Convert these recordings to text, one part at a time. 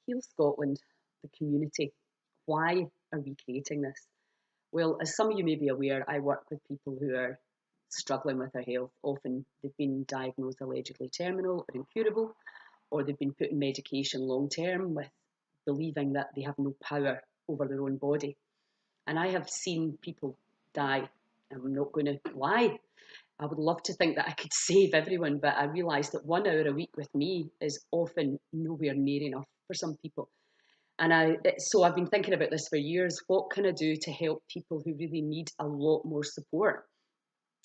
Heal Scotland, the community. Why are we creating this? Well, as some of you may be aware, I work with people who are struggling with their health. Often they've been diagnosed allegedly terminal or incurable, or they've been put in medication long term with believing that they have no power over their own body. And I have seen people die. I'm not going to lie. I would love to think that I could save everyone, but I realise that 1 hour a week with me is often nowhere near enough for some people. So I've been thinking about this for years. What can I do to help people who really need a lot more support?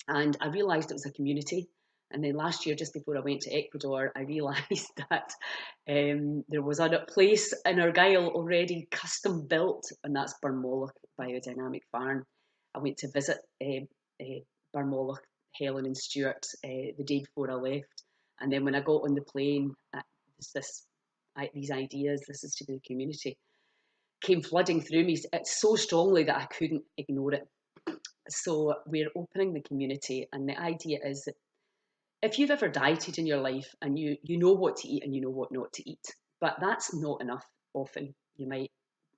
And I realised it was a community. And then last year, just before I went to Ecuador, I realised that there was a place in Argyll already custom built, and that's Barmoloch Biodynamic Farm. I went to visit Barmoloch, Helen and Stuart the day before I left. And then when I got on the plane, these ideas, this is to the community, came flooding through me so strongly that I couldn't ignore it. So we're opening the community, and the idea is that if you've ever dieted in your life and you know what to eat and you know what not to eat, but that's not enough. Often you might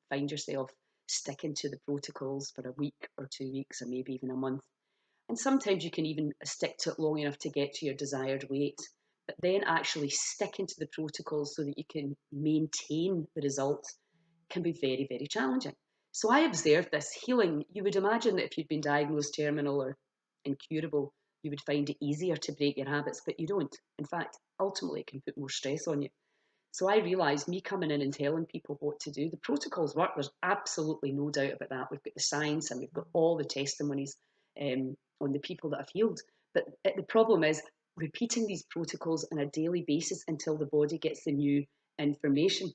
find yourself sticking to the protocols for a week or 2 weeks or maybe even a month. And sometimes you can even stick to it long enough to get to your desired weight, but then actually sticking to the protocols so that you can maintain the results can be very, very challenging. So I observed this healing. You would imagine that if you'd been diagnosed terminal or incurable, you would find it easier to break your habits, but you don't. In fact, ultimately, it can put more stress on you. So I realised me coming in and telling people what to do, the protocols work. There's absolutely no doubt about that. We've got the science and we've got all the testimonies on the people that have healed. But the problem is repeating these protocols on a daily basis until the body gets the new information.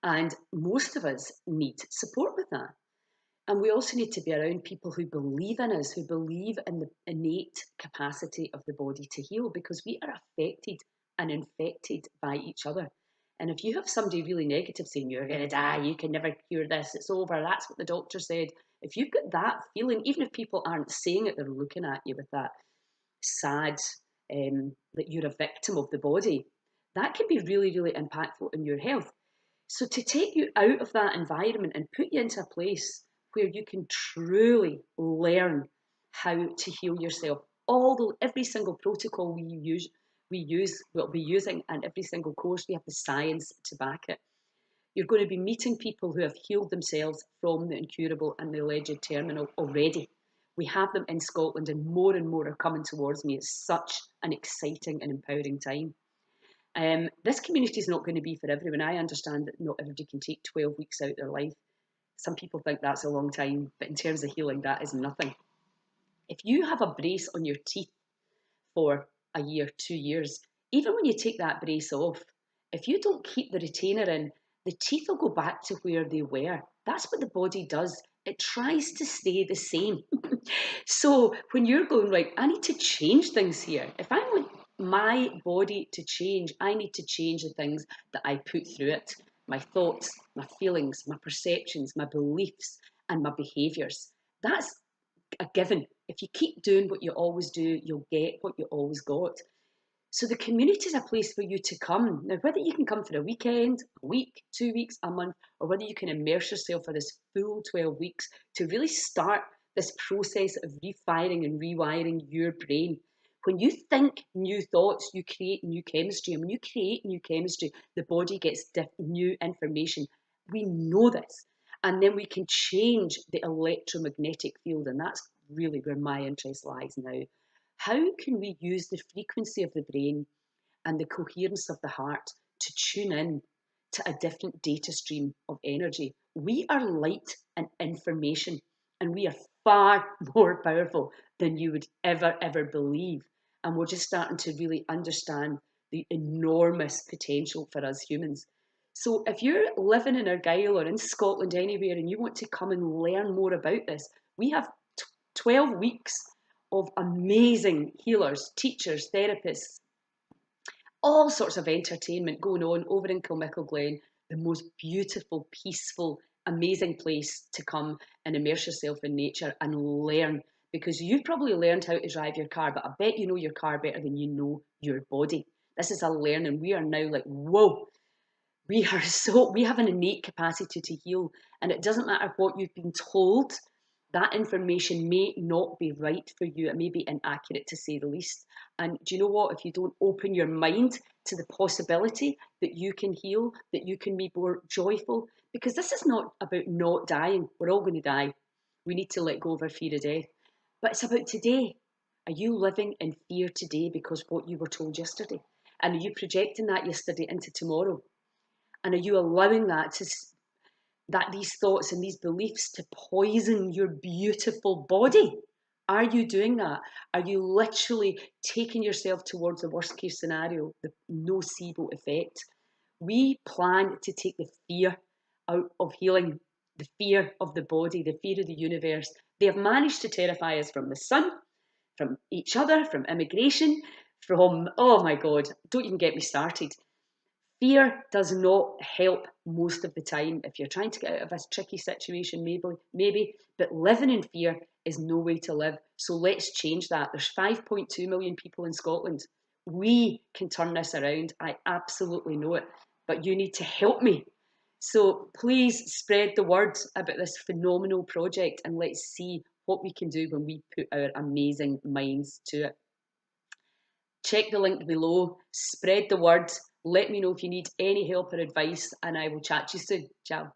And most of us need support with that. And we also need to be around people who believe in us, who believe in the innate capacity of the body to heal, because we are affected and infected by each other. And if you have somebody really negative saying, you're going to die, you can never cure this, it's over, that's what the doctor said. If you've got that feeling, even if people aren't saying it, they're looking at you with that sad, that you're a victim of the body, that can be really, really impactful in your health. So to take you out of that environment and put you into a place where you can truly learn how to heal yourself. Although every single protocol we'll be using, and every single course, we have the science to back it. You're going to be meeting people who have healed themselves from the incurable and the alleged terminal already. We have them in Scotland, and more are coming towards me. It's such an exciting and empowering time. This community is not going to be for everyone. I understand that not everybody can take 12 weeks out of their life. Some people think that's a long time, but in terms of healing, that is nothing. If you have a brace on your teeth for a year, 2 years, even when you take that brace off, if you don't keep the retainer in, the teeth will go back to where they were. That's what the body does. It tries to stay the same. So when you're going, right, I need to change things here. If I want my body to change, I need to change the things that I put through it. My thoughts, my feelings, my perceptions, my beliefs, and my behaviours. That's a given. If you keep doing what you always do, you'll get what you always got. So the community is a place for you to come. Now, whether you can come for a weekend, a week, 2 weeks, a month, or whether you can immerse yourself for this full 12 weeks to really start this process of refiring and rewiring your brain. When you think new thoughts, you create new chemistry. And when you create new chemistry, the body gets new information. We know this. And then we can change the electromagnetic field. And that's really where my interest lies now. How can we use the frequency of the brain and the coherence of the heart to tune in to a different data stream of energy? We are light and information, and we are far more powerful than you would ever believe. And we're just starting to really understand the enormous potential for us humans. So if you're living in Argyll or in Scotland anywhere and you want to come and learn more about this, we have 12 weeks of amazing healers, teachers, therapists, all sorts of entertainment going on over in Kilmickleglen, the most beautiful, peaceful, amazing place to come and immerse yourself in nature and learn. Because you've probably learned how to drive your car, but I bet you know your car better than you know your body. This is a learning. We are now like, whoa, We have an innate capacity to heal, and it doesn't matter what you've been told. That information may not be right for you. It may be inaccurate, to say the least. And do you know what? If you don't open your mind to the possibility that you can heal, that you can be more joyful, because this is not about not dying. We're all going to die. We need to let go of our fear of death. But it's about today. Are you living in fear today because of what you were told yesterday? And are you projecting that yesterday into tomorrow? And are you allowing these thoughts and these beliefs to poison your beautiful body? Are you doing that? Are you literally taking yourself towards the worst case scenario, the nocebo effect? We plan to take the fear out of healing, the fear of the body, the fear of the universe. They have managed to terrify us from the sun, from each other, from immigration, from, oh my God, don't even get me started. Fear does not help most of the time. If you're trying to get out of a tricky situation, maybe, but living in fear is no way to live. So let's change that. There's 5.2 million people in Scotland. We can turn this around. I absolutely know it. But you need to help me. So please spread the word about this phenomenal project, and let's see what we can do when we put our amazing minds to it. Check the link below, spread the word, let me know if you need any help or advice, and I will chat to you soon. Ciao.